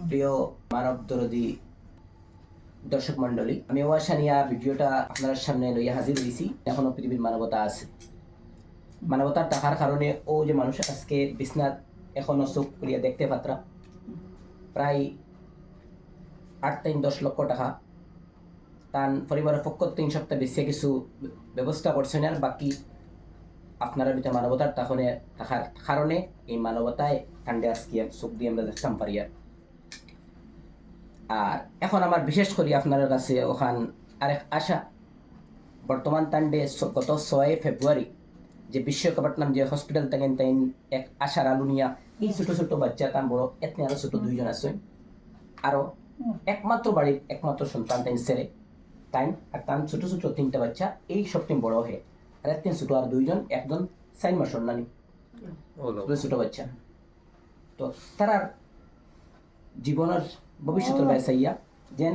প্রিয় মানব দরদি দর্শক মন্ডলী, আমি ওয়াশানিয়া ভিডিওটা আপনার সামনে লইয়া হাজির হয়েছি। এখনো পৃথিবীর মানবতা আছে, মানবতার থাকার কারণে ও যে মানুষ আজকে বিছনাত এখনো চোখ করিয়া দেখতে পাত্রা প্রায় 8-10 লক্ষ টাকা তার পরিবারের পক্ষ 3 সপ্তাহ বেশি কিছু ব্যবস্থা করছেন। আর বাকি আপনারা ভিতরে মানবতার থাকার কারণে এই মানবতায় কাণ্ডে আজকে চোখ দিয়ে আমরা দেখতাম পারি। আর এখন আমার বিশেষ করে আপনার কাছে ওখান আরেক আশা, বর্তমান তান্ডে গত 6 ফেব্রুয়ারি যে বিশ্বকাপটনাম যে হসপিটাল থাকেন তাই এক আশার আলু নিয়া এই ছোট ছোট বাচ্চা তার বড় এতনে আরো ছোট 2জন আছে, আরো একমাত্র বাড়ির একমাত্র সন্তান তাই ছেলে তাই, আর তার ছোট ছোট 3টা বাচ্চা এই সবটিম বড় হয়ে আর এতদিন ছোট আর 2জন, একজন 4 মাসের নানি ছোট বাচ্চা। তো তারার জীবনের ভবিষ্যতের ব্যবসায়িয়া যেন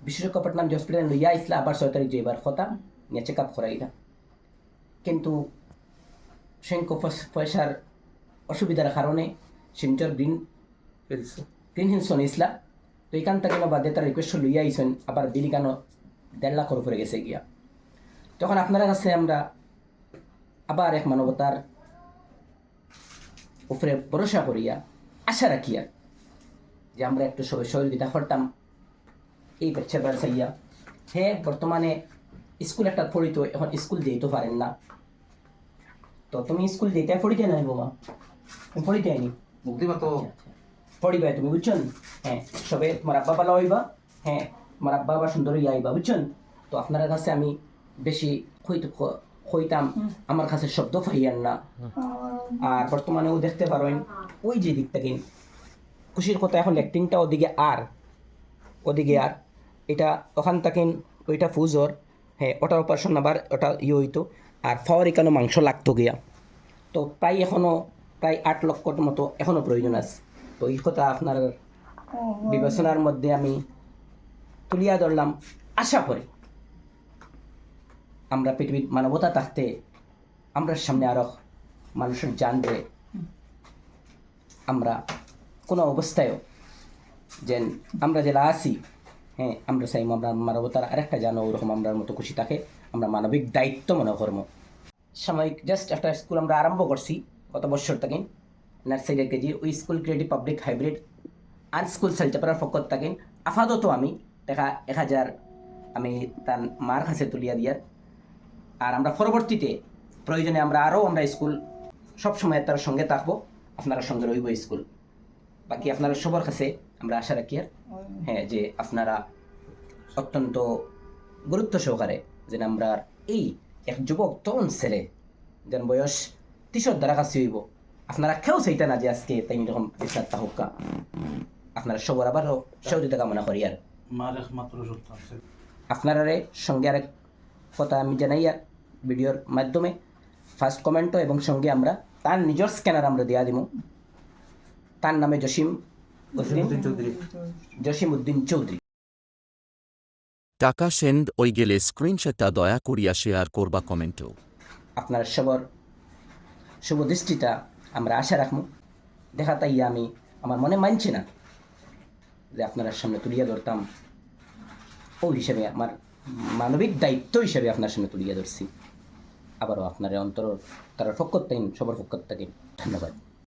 বিশ্বকাপটনাম যে হসপিটাল লইয়া আইসলা আবার 6 তারিখ যাইবার কথা নিয়ে চেক আপ করাইলা, কিন্তু সংখ্য পয়সার অসুবিধার কারণে সেন্টার গ্রিন হিলসন ইসলা। তো এখান থেকে বাদে তার রিকোয়েস্ট লইয়া আইসেন আবার বিলি কেন 1.5 লাখ উপরে গেছে গিয়া। তখন আপনারা কাছে আমরা আবার এক মানবতার উপরে ভরসা করিয়া আশা রাখিয়া যে আমরা একটু সবাই সহযোগিতা করতাম এই বাচ্চার ব্যবসায়িয়া। হ্যাঁ, বর্তমানে স্কুল একটা পড়িত, এখন স্কুল যেতে পারেন না। তো তুমি স্কুল যেতে পড়িতে নাই বোমা, তুমি পড়িতে আইনি পড়িবা তুমি, বুঝছেন? হ্যাঁ, সবে তোমার আব্বা পালা হইবা, হ্যাঁ তোমার আব্বা আবার সুন্দর ইয়া আইবা, বুঝছেন? তো আপনার কাছে আমি বেশি হইতাম, আমার কাছে শব্দ পাইয়ান না। আর বর্তমানেও দেখতে পারেন ওই যে দিক থেকে খুশির কথা, এখন অ্যাক্টিংটা ওদিকে আর এটা ওখান থাকেন ওইটা ফুজর, হ্যাঁ ওটার অপারেশন আবার ওটা হইতো, আর ফাওয়ার এখানে মাংস লাগতো গিয়া। তো প্রায় এখনও প্রায় 8 লক্ষর মতো এখনও প্রয়োজন আছে। তো এই কথা আপনার বিবেচনার মধ্যে আমি তুলিয়া ধরলাম। আশা করি আমরা পৃথিবীর মানবতা থাকতে আমরা সামনে আরও মানুষের জানবে আমরা কোনো অবস্থায়ও যেন আমরা যেটা আছি, হ্যাঁ আমরা চাই আমরা মানবতার আরেকটা জানো ওরকম আমরা মতো খুশি থাকে, আমরা মানবিক দায়িত্ব মনে করবো। সাময়িক জাস্ট একটা স্কুল আমরা আরম্ভ করছি গত বছর থেকে, নার্সারি কেজি ওই স্কুল ক্রিয়েটিভ পাবলিক হাইব্রিড আন স্কুল সালচাপাড়ার পক্ষ থাকেন আপাতত আমি দেখা 1000 আমি তার মার কাছে তুলিয়া দিয়ার। আর আমরা পরবর্তীতে প্রয়োজনে আমরা স্কুল সবসময় তার সঙ্গে থাকবো, আপনারা সঙ্গে রইব স্কুল। বাকি আপনারা সবার কাছে আমরা আশা রাখি আর হ্যাঁ যে আপনারা অত্যন্ত গুরুত্ব সহকারে যেন আমরা এই এক যুবক তরুণ ছেলে যেন বয়স 30 দ্বারা কাছে হইব, আপনারা কেউ চাইতে না যে আজকে তাই এরকম বিস্তার হোকা। আপনারা সবার আবারও সহযোগিতা কামনা করি। আর আপনারা সঙ্গে আরেক কথা আমি জানাই আর ভিডিওর মাধ্যমে ফার্স্ট কমেন্টও এবং সঙ্গে আমরা তার নিজের স্ক্যানার আমরা দেওয়া দিব, তার নামে জসিম উদ্দিন চৌধুরী। টাকা সেন্ড ওই গেলে স্ক্রিনশটটা দয়া করিয়া শেয়ার করবা কমেন্টও। আপনার সবার শুভ দৃষ্টিটা আমরা আশা রাখবো। দেখা তাই আমি আমার মনে মানছে না যে আপনার সামনে তুলিয়া ধরতাম, ওই হিসেবে আমার মানবিক দায়িত্ব হিসেবে আপনার সামনে তুলিয়া ধরছি। আবারও আপনার অন্তর তারা পক্ষ থাকেন সবার পক্ষ থাকেন, ধন্যবাদ।